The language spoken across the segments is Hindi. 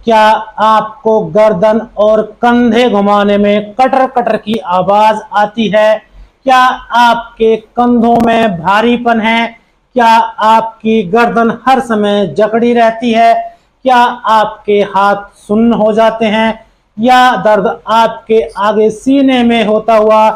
क्या आपको गर्दन और कंधे घुमाने में कटर कटर की आवाज आती है? क्या आपके कंधों में भारीपन है? क्या आपकी गर्दन हर समय जकड़ी रहती है? क्या आपके हाथ सुन्न हो जाते हैं या दर्द आपके आगे सीने में होता हुआ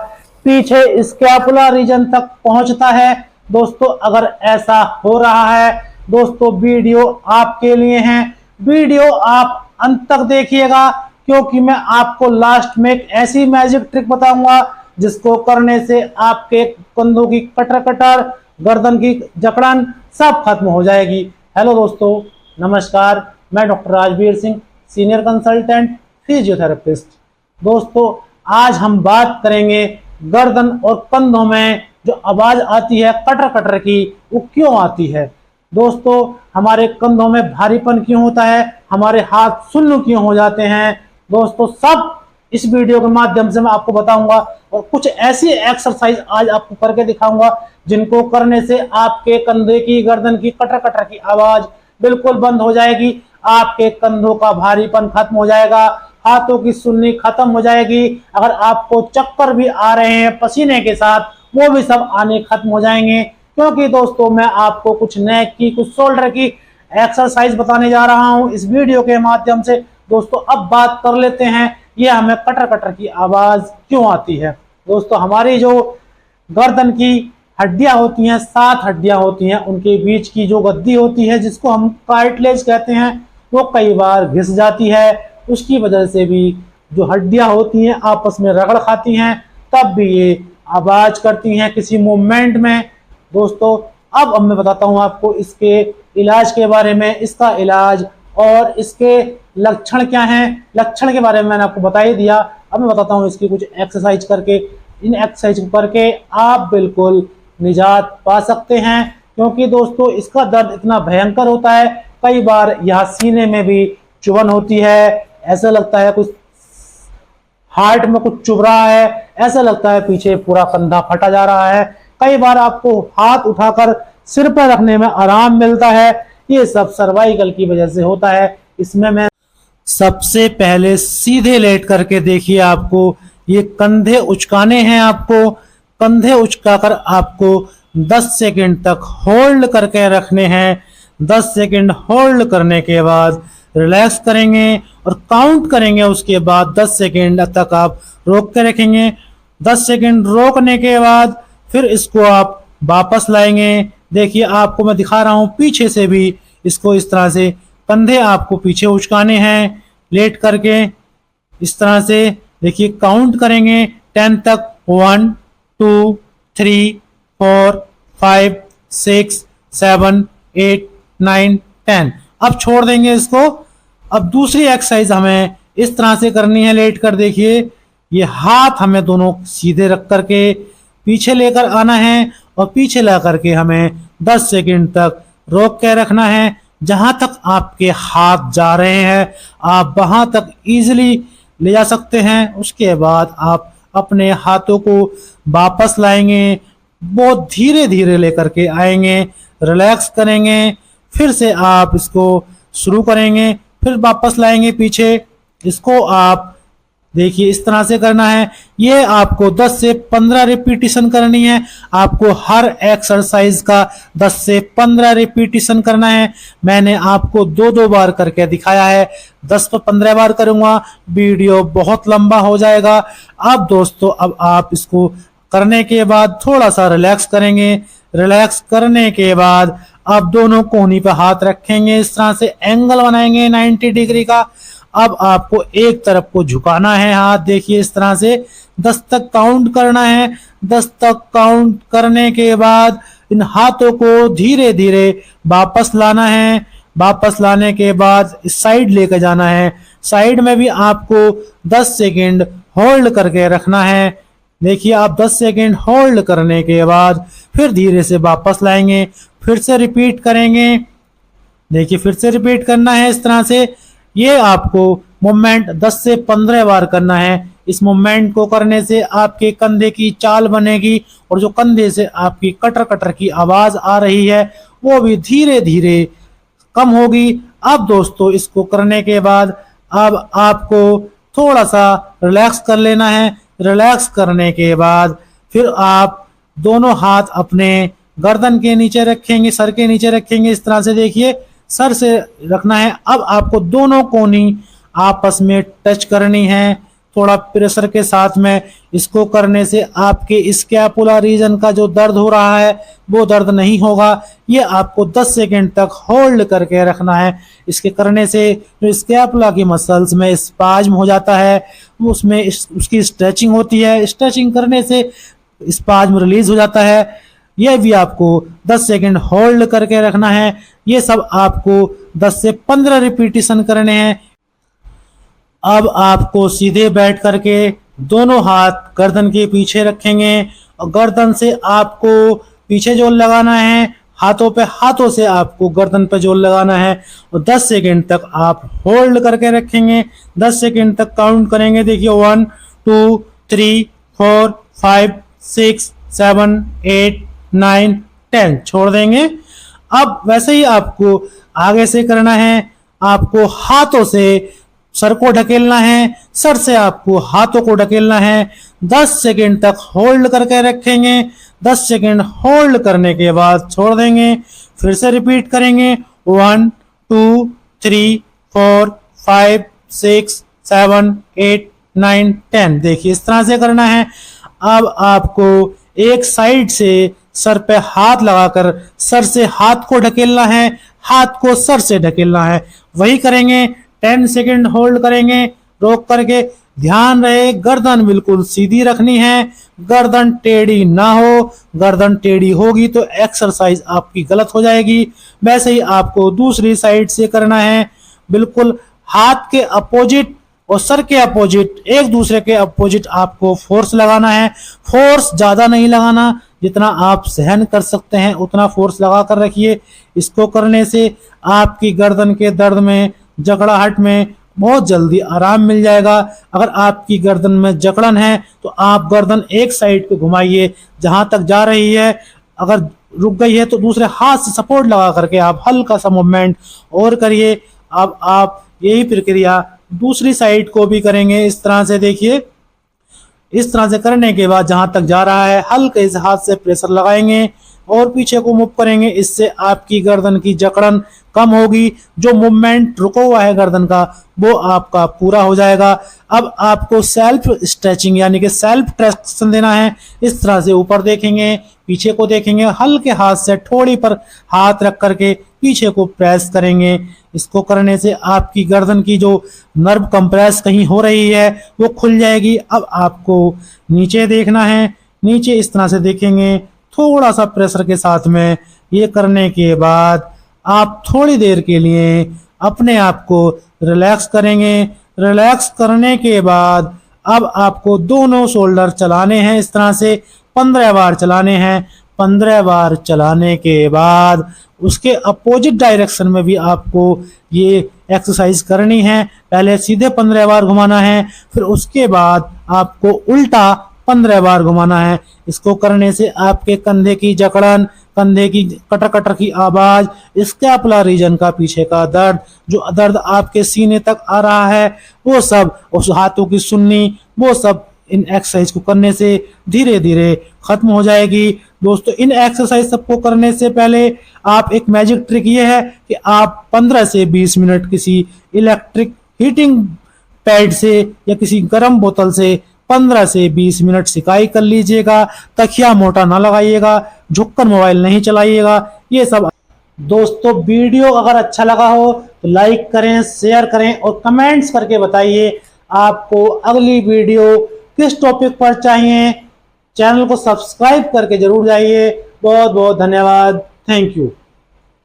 पीछे स्कैपुला रीजन तक पहुंचता है? दोस्तों, अगर ऐसा हो रहा है दोस्तों, वीडियो आपके लिए है। वीडियो आप अंत तक देखिएगा, क्योंकि मैं आपको लास्ट में एक ऐसी मैजिक ट्रिक बताऊंगा जिसको करने से आपके कंधों की कटर कटर, गर्दन की जकड़न सब खत्म हो जाएगी। हेलो दोस्तों, नमस्कार। मैं doctor Rajveer Singh, senior consultant physiotherapist. दोस्तों, आज हम बात करेंगे गर्दन और कंधों में जो आवाज आती है कटर कटर की, वो क्यों आती है। दोस्तों, हमारे कंधों में भारीपन क्यों होता है, हमारे हाथ सुन्न क्यों हो जाते हैं, दोस्तों सब इस वीडियो के माध्यम से मैं आपको बताऊंगा। और कुछ ऐसी एक्सरसाइज आज आपको करके दिखाऊंगा जिनको करने से आपके कंधे की, गर्दन की कटर कटर की आवाज बिल्कुल बंद हो जाएगी। आपके कंधों का भारीपन खत्म हो जाएगा, हाथों की सुन्नी खत्म हो जाएगी। अगर आपको चक्कर भी आ रहे हैं पसीने के साथ, वो भी सब आने खत्म हो जाएंगे। क्योंकि दोस्तों, मैं आपको कुछ नेक की, कुछ शोल्डर की एक्सरसाइज बताने जा रहा हूं इस वीडियो के माध्यम से। दोस्तों, अब बात कर लेते हैं ये हमें कटर कटर की आवाज क्यों आती है। दोस्तों, हमारी जो गर्दन की हड्डियां होती हैं, 7 हड्डियां होती हैं, उनके बीच की जो गद्दी होती है जिसको हम कार्टिलेज कहते हैं, वो कई बार घिस जाती है। उसकी वजह से भी जो हड्डियां होती हैं आपस में रगड़ खाती हैं, तब भी ये आवाज करती हैं किसी मूवमेंट में। दोस्तों, अब मैं बताता हूं आपको इसके इलाज के बारे में, इसका इलाज और इसके लक्षण क्या हैं। लक्षण के बारे में मैंने आपको बता ही दिया। अब मैं बताता हूं इसकी कुछ एक्सरसाइज करके। इन एक्सरसाइज करके आप बिल्कुल निजात पा सकते हैं, क्योंकि दोस्तों इसका दर्द इतना भयंकर होता है, कई बार यहाँ सीने में भी चुभन होती है, ऐसा लगता है कुछ हार्ट में कुछ चुभ रहा है, ऐसा लगता है पीछे पूरा कंधा फटा जा रहा है। कई बार आपको हाथ उठाकर सिर पर रखने में आराम मिलता है। ये सब सर्वाइकल की वजह से होता है। इसमें मैं सबसे पहले सीधे लेट करके देखिए, आपको ये कंधे उचकाने हैं। आपको कंधे उचकाकर आपको 10 सेकंड तक होल्ड करके रखने हैं। 10 सेकंड होल्ड करने के बाद रिलैक्स करेंगे और काउंट करेंगे। उसके बाद 10 सेकंड तक आप रोक के रखेंगे। 10 सेकंड रोकने के बाद फिर इसको आप वापस लाएंगे। देखिए, आपको मैं दिखा रहा हूं पीछे से भी। इसको इस तरह से कंधे आपको पीछे उचकाने हैं लेट करके, इस तरह से। देखिए, काउंट करेंगे 10 तक। 1 2 3 4 5 6 7 8 9 10। अब छोड़ देंगे इसको। अब दूसरी एक्सरसाइज हमें इस तरह से करनी है लेट कर। देखिए, ये हाथ हमें दोनों सीधे रख करके पीछे लेकर आना है और पीछे ला करके हमें 10 सेकंड तक रोक के रखना है। जहां तक आपके हाथ जा रहे हैं आप वहां तक इजीली ले जा सकते हैं। उसके बाद आप अपने हाथों को वापस लाएंगे, बहुत धीरे धीरे लेकर के आएंगे, रिलैक्स करेंगे, फिर से आप इसको शुरू करेंगे, फिर वापस लाएंगे पीछे। इसको आप देखिए इस तरह से करना है। ये आपको 10 से 15 रिपीटिशन करनी है। आपको हर एक्सरसाइज का 10 से 15 रिपीटिशन करना है। मैंने आपको 2-2 बार करके दिखाया है। 10 से 15 बार करूंगा, वीडियो बहुत लंबा हो जाएगा। अब दोस्तों, अब आप इसको करने के बाद थोड़ा सा रिलैक्स करेंगे। रिलैक्स करने के बाद आप दोनों कोहनी पे हाथ रखेंगे, इस तरह से एंगल बनाएंगे 90 डिग्री का। अब आपको एक तरफ को झुकाना है हाथ। देखिए, इस तरह से 10 तक काउंट करना है। 10 तक काउंट करने के बाद इन हाथों को धीरे धीरे वापस लाना है। वापस लाने के बाद इस साइड लेकर जाना है। साइड में भी आपको 10 सेकंड होल्ड करके रखना है। देखिए, आप 10 सेकंड होल्ड करने के बाद फिर धीरे से वापस लाएंगे, फिर से रिपीट करेंगे। देखिए, फिर से रिपीट करना है इस तरह से। ये आपको मूवमेंट 10 से 15 बार करना है। इस मूवमेंट को करने से आपके कंधे की चाल बनेगी और जो कंधे से आपकी कटर कटर की आवाज आ रही है वो भी धीरे धीरे कम होगी। अब दोस्तों इसको करने के बाद अब आपको थोड़ा सा रिलैक्स कर लेना है। रिलैक्स करने के बाद फिर आप दोनों हाथ अपने गर्दन के नीचे रखेंगे, सर के नीचे रखेंगे। इस तरह से देखिए सर से रखना है। अब आपको दोनों कोहनी आपस में टच करनी है थोड़ा प्रेशर के साथ में। इसको करने से आपके स्कैपुला रीजन का जो दर्द हो रहा है वो दर्द नहीं होगा। ये आपको 10 सेकंड तक होल्ड करके रखना है। इसके करने से जो स्कैपुला की मसल्स में स्पाज्म हो जाता है उसमें उसकी स्ट्रेचिंग होती है। स्ट्रेचिंग करने से स्पाज्म रिलीज हो जाता है। यह भी आपको 10 सेकंड होल्ड करके रखना है। ये सब आपको 10 से 15 रिपीटिशन करने हैं। अब आपको सीधे बैठ करके दोनों हाथ गर्दन के पीछे रखेंगे और गर्दन से आपको पीछे जोर लगाना है। हाथों से आपको गर्दन पे जोर लगाना है और 10 सेकंड तक आप होल्ड करके रखेंगे। 10 सेकंड तक काउंट करेंगे। देखिए 1 2 3 4 5 6 7 8 9 10 छोड़ देंगे। अब वैसे ही आपको आगे से करना है। आपको हाथों से सर को ढकेलना है, सर से आपको हाथों को ढकेलना है। 10 सेकंड तक होल्ड करके रखेंगे। 10 सेकंड होल्ड करने के बाद छोड़ देंगे। फिर से रिपीट करेंगे 1 2 3 4 5 6 7 8 9 10। देखिए इस तरह से करना है। अब आपको एक साइड से सर पे हाथ लगाकर सर से हाथ को ढकेलना है, हाथ को सर से ढकेलना है। वही करेंगे। 10 सेकंड होल्ड करेंगे रोक करके। ध्यान रहे गर्दन बिल्कुल सीधी रखनी है, गर्दन टेढ़ी ना हो। गर्दन टेढ़ी होगी तो एक्सरसाइज आपकी गलत हो जाएगी। वैसे ही आपको दूसरी साइड से करना है। बिल्कुल हाथ के अपोजिट और सर के अपोजिट, एक दूसरे के अपोजिट आपको फोर्स लगाना है। फोर्स ज्यादा नहीं लगाना, जितना आप सहन कर सकते हैं उतना फोर्स लगा कर रखिए। इसको करने से आपकी गर्दन के दर्द में, जकड़ाहट में बहुत जल्दी आराम मिल जाएगा। अगर आपकी गर्दन में जकड़न है तो आप गर्दन एक साइड पे घुमाइए जहां तक जा रही है। अगर रुक गई है तो दूसरे हाथ से सपोर्ट लगा करके आप हल्का सा मूवमेंट और करिए। अब आप यही प्रक्रिया दूसरी साइड को भी करेंगे। इस तरह से देखिए, इस तरह से करने के बाद जहां तक जा रहा है हल्के से हाथ से प्रेशर लगाएंगे और पीछे को मूव करेंगे। इससे आपकी गर्दन की जकड़न कम होगी। जो मूवमेंट रुका हुआ है गर्दन का वो आपका पूरा हो जाएगा। अब आपको सेल्फ स्ट्रेचिंग यानी कि सेल्फ ट्रैक्शन देना है। इस तरह से ऊपर देखेंगे, पीछे को देखेंगे, हल्के हाथ से ठोड़ी पर हाथ रख करके पीछे को प्रेस करेंगे। इसको करने से आपकी गर्दन की जो नर्व कंप्रेस कहीं हो रही है वो खुल जाएगी। अब आपको नीचे देखना है। नीचे इस तरह से देखेंगे थोड़ा सा प्रेशर के साथ में। ये करने के बाद आप थोड़ी देर के लिए अपने आप को रिलैक्स करेंगे। रिलैक्स करने के बाद अब आपको दोनों शोल्डर चलाने हैं। इस तरह से 15 बार चलाने हैं। 15 बार चलाने के बाद उसके अपोजिट डायरेक्शन में भी आपको ये एक्सरसाइज करनी है। पहले सीधे 15 बार घुमाना है, फिर उसके बाद आपको उल्टा 15 बार घुमाना है। इसको करने से आपके कंधे की जकड़न, कंधे की कटर कटर की आवाज, स्कैपुला रीजन का पीछे का दर्द, जो दर्द आपके सीने तक आ रहा है वो सब, उस हाथों की सुन्नी, वो सब इन एक्सरसाइज को करने से धीरे धीरे खत्म हो जाएगी। दोस्तों इन एक्सरसाइज सबको करने से पहले आप एक मैजिक ट्रिक ये है कि आप 15 से 20 मिनट किसी इलेक्ट्रिक हीटिंग पैड से या किसी गर्म बोतल से 15 से 20 मिनट सिकाई कर लीजिएगा। तकिया मोटा ना लगाइएगा, झुककर मोबाइल नहीं चलाइएगा। ये सब दोस्तों वीडियो अगर अच्छा लगा हो तो लाइक करें, शेयर करें और कमेंट्स करके बताइए आपको अगली वीडियो किस टॉपिक पर चाहिए। चैनल को सब्सक्राइब करके जरूर जाइए। बहुत बहुत धन्यवाद। Thank you.